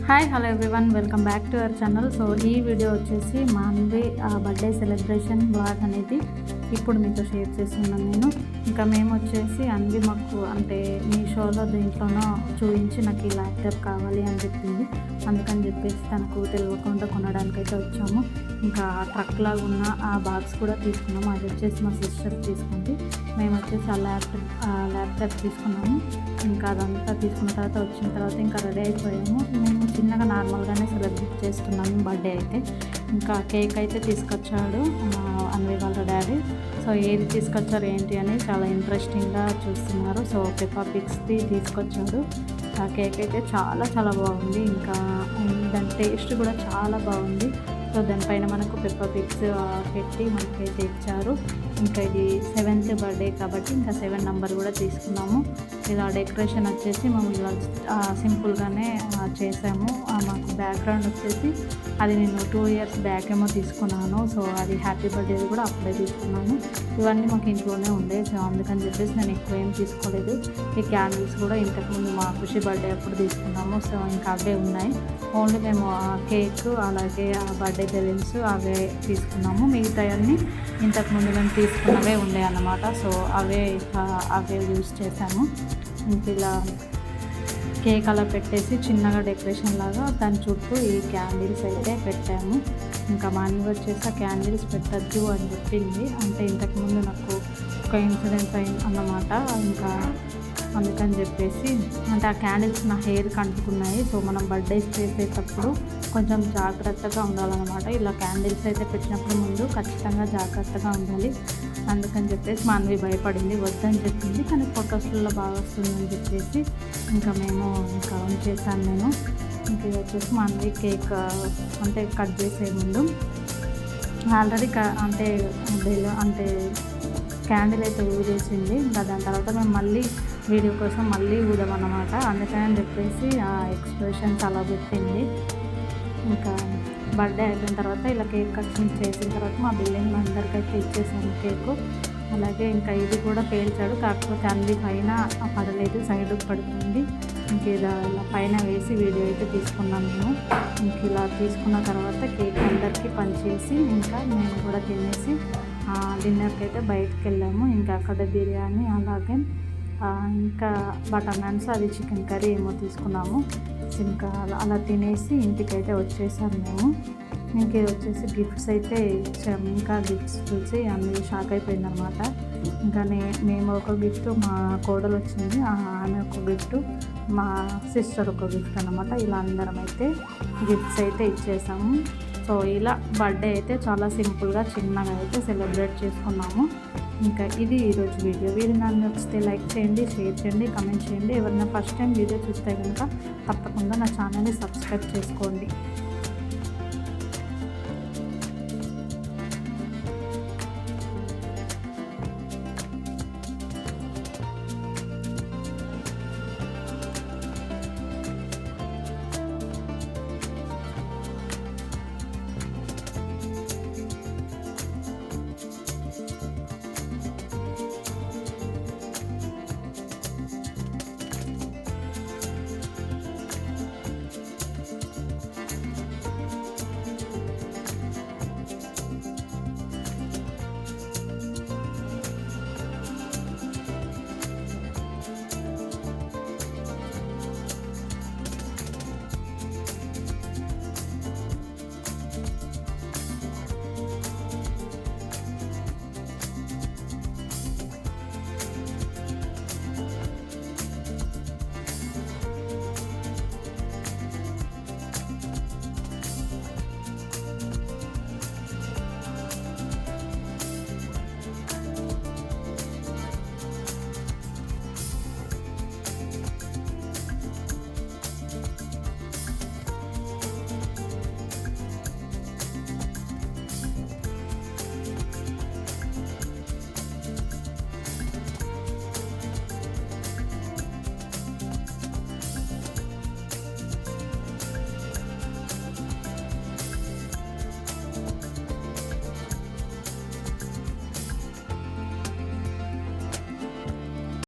Hi hello everyone, welcome back to our channel. So ఈ video వచ్చేసి మా Anvi birthday celebration blog అనేది ఇప్పుడు మీతో షేర్ చేస్తున్నాను నేను. ఇంకా మేము వచ్చేసి అన్వి మాకు అంటే మీషోలో దీంట్లోనో చూపించి నాకు ఈ ల్యాప్టాప్ కావాలి అని చెప్పింది. అందుకని చెప్పేసి తనకు తెలియకుండా కొనడానికి అయితే వచ్చాము. ఇంకా ట్రక్ లాగా ఉన్న ఆ బాక్స్ కూడా తీసుకున్నాము. అది వచ్చేసి మా సిస్టర్ తీసుకుంది. మేము వచ్చేసి ఆ ల్యాప్టాప్ తీసుకున్నాము. ఇంకా అదంతా తీసుకున్న తర్వాత వచ్చిన తర్వాత ఇంకా రెడీ అయిపోయాము. మేము చిన్నగా నార్మల్గానే సెలబ్రేట్ చేస్తున్నాము బర్త్డే అయితే. ఇంకా కేక్ అయితే తీసుకొచ్చాడు అన్వి వాళ్ళ డాడీ. సో ఏది తీసుకొచ్చారు ఏంటి అని చాలా ఇంట్రెస్టింగ్గా చూస్తున్నారు. సో పెప్పా పిగ్స్ది తీసుకొచ్చాడు. ఆ కేక్ అయితే చాలా బాగుంది. ఇంకా దాని టేస్ట్ కూడా చాలా బాగుంది. సో దానిపైన మనకు పెప్పా పిగ్స్ పెట్టి మనకైతే ఇచ్చారు. ఇంకా ఇది 7th బర్త్డే కాబట్టి ఇంకా 7 నెంబర్ కూడా తీసుకున్నాము. ఇలా డెకరేషన్ వచ్చేసి మేము ఇలా సింపుల్గానే చేసాము. మాకు బ్యాక్గ్రౌండ్ వచ్చేసి అది నేను 2 years బ్యాక్ ఏమో తీసుకున్నాను. సో అది హ్యాపీ బర్త్డే కూడా అప్పుడే తీసుకున్నాను. ఇవన్నీ మాకు ఇంట్లోనే ఉండే. సో అందుకని చెప్పేసి నేను ఎక్కువ ఏం తీసుకోలేదు. ఈ క్యాండిల్స్ కూడా ఇంతకుముందు మా ఖుషి బర్త్డే అప్పుడు తీసుకున్నాము. సో ఇంకా అవే ఉన్నాయి. ఓన్లీ మేము కేక్ అలాగే ఆ బర్త్డే బెలూన్స్ అవే తీసుకున్నాము. మిగతాయన్నీ ఇంతకుముందు మేము తీసుకున్నవే ఉండే అన్నమాట. సో అవే యూజ్ చేశాము. ఇంక ఇలా కేక్ అలా పెట్టేసి చిన్నగా డెకరేషన్ లాగా దాని చుట్టూ ఈ క్యాండిల్స్ అయితే పెట్టాము. ఇంకా మా అన్ని వచ్చేసి ఆ క్యాండిల్స్ పెట్టద్దు అని చెప్పింది. అంటే ఇంతకుముందు నాకు ఒక ఇన్సిడెంట్ అయింది అన్నమాట. ఇంకా అందుకని చెప్పేసి అంటే ఆ క్యాండిల్స్ నా హెయిర్కి అంటుకున్నాయి. సో మనం బర్త్డేస్ చేసేటప్పుడు కొంచెం జాగ్రత్తగా ఉండాలన్నమాట. ఇలా క్యాండిల్స్ అయితే పెట్టినప్పుడు ముందు ఖచ్చితంగా జాగ్రత్తగా ఉండాలి. అందుకని చెప్పేసి మా అన్వి భయపడింది, వద్దని చెప్పింది. కానీ ఫొటోస్లో బాగా వస్తుందని చెప్పేసి ఇంకా మేము ఇంకా ఉంచేసాను నేను. ఇంక ఇది వచ్చేసి మా అన్వి కేక్ అంటే కట్ చేసే ముందు ఆల్రెడీ అంటే క్యాండిల్ అయితే ఊదేసింది. ఇంకా దాని తర్వాత మేము మళ్ళీ వీడియో కోసం మళ్ళీ ఊదామన్నమాట. అందుకని చెప్పేసి ఆ ఎక్స్ప్రెషన్స్ అలా పెట్టింది. ఇంకా బర్త్డే అయిపోయిన తర్వాత ఇలా కేక్ కటింగ్ చేసిన తర్వాత మా బిల్డింగ్ అందరికైతే ఇచ్చేసాము కేకు. అలాగే ఇంకా ఇది కూడా పేల్చాడు. కాకపోతే అన్ని పైన పడలేదు, సైడ్కి పడుతుంది. ఇంక ఇలా పైన వేసి వీడియో అయితే తీసుకున్నాను నేను. ఇంక ఇలా తీసుకున్న తర్వాత కేక్ అందరికీ పంచేసి ఇంకా మేము కూడా తినేసి డిన్నర్కి అయితే బయటకు వెళ్ళాము. ఇంకా అక్కడ బిర్యానీ అలాగే ఇంకా బటర్ నాన్స్ అది చికెన్ కర్రీ ఏమో తీసుకున్నాము. ఇంకా అలా తినేసి ఇంటికైతే వచ్చేసాము మేము. ఇంక ఇది వచ్చేసి గిఫ్ట్స్ అయితే ఇచ్చాము. ఇంకా గిఫ్ట్స్ చూసి అన్ని షాక్ అయిపోయిందనమాట. ఇంకా మేము ఒక గిఫ్ట్, మా కోడలు వచ్చింది ఆమె ఒక గిఫ్ట్, మా సిస్టర్ ఒక గిఫ్ట్ అనమాట. ఇలా అందరం అయితే గిఫ్ట్స్ అయితే ఇచ్చేసాము. సో ఇలా బర్త్డే అయితే చాలా సింపుల్గా చిన్నగా అయితే సెలబ్రేట్ చేసుకున్నాము. ఇంకా ఇది ఈరోజు వీడియో. నన్ను నచ్చితే లైక్ చేయండి, షేర్ చేయండి, కమెంట్ చేయండి. ఎవరైనా ఫస్ట్ టైం వీడియో చూస్తే కనుక తప్పకుండా నా ఛానల్ని సబ్స్క్రైబ్ చేసుకోండి.